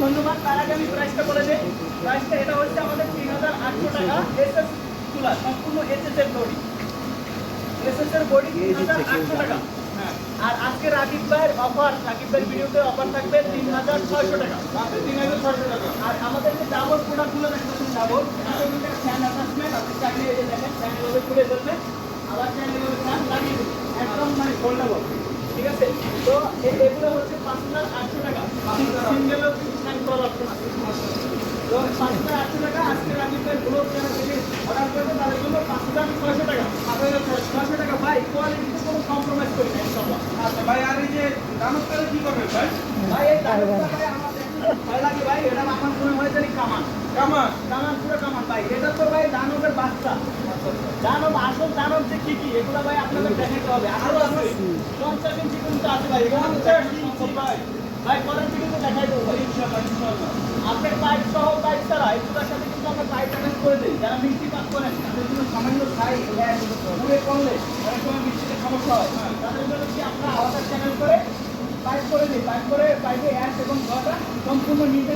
ধন্যবাদ। তার আগে আমি প্রাইসটা বলে দিই। প্রাইসটা এটা হচ্ছে আমাদের ৩৮০০ টাকা। এসএস কুলার, সম্পূর্ণ এসএস এর বডি। এসএস এর বডি ৩৮০০ টাকা। হ্যাঁ, আর আজকে রাকিব ভাইয়ের অফার, রাকিব ভাইয়ের ভিডিওতে অফার থাকবে ৩৬০০ টাকা। ৩৬০০ টাকা। আর আমাদের যে ডাবল প্রোডাক্টগুলো দেখতেছেন, ডাবল ফ্যান অ্যাটাচমেন্ট, আপনি চাইলে এই যে দেখেন ফ্যান এভাবে খুলে ফেলবেন, আবার ফ্যান এভাবে ফ্যান লাগিয়ে দেবেন, একদম মানে ফোল্ডেবল। ঠিক আছে, তো এগুলো হচ্ছে ৫৮০০ টাকা। সিঙ্গেলও ফ্যান করার অপশন আছে। তো ৫৮০০ টাকা। আজকে রাকিব ভাই ব্লগ যারা থেকে অর্ডার করবে তাদের জন্য ৫৬০০ টাকা। ৬০০ টাকা। ভাই কোয়ালিটিতে কোনো কম্প্রোমাইজ করি না ইনশাআল্লাহ। আচ্ছা ভাই, আর এই যে দানবটারে কি করবেন ভাই? ভাই এই দানবটা ভাই আমার দেখতে ভয় লাগে ভাই। এটা আমার মনে হয় জানি কামান। কামান? দানব, পুরো কামান ভাই। এটা তো ভাই দানবের বাচ্চা। দানব, আসল দানব যে কি কি এগুলো ভাই আপনাদের দেখাতে হবে। আরো আছে ৫০ ইঞ্চি পর্যন্ত আছে ভাই। ৫০ ইঞ্চি ভাই। ভাই পরের ভিডিওতে দেখাই দেবো ভাই ইনশাআল্লাহ, ইনশাআল্লাহ। আপনার পাইপ সহ পাইপ ছাড়া এগুলোর সাথে কিন্তু আমরা পাইপ অ্যাটাচ করে দিই। যারা মিষ্টি পাক করেন তাদের জন্য সামান্য সাইজ পুড়ে করলে অনেক সময় মিষ্টিতে সমস্যা হয়, তাদের জন্য কি আমরা আলাদা চ্যানেল করে পাইপ করে দিই। পাইপ করে পাইপে অ্যাশ এবং ধোয়াটা সম্পূর্ণ নিতে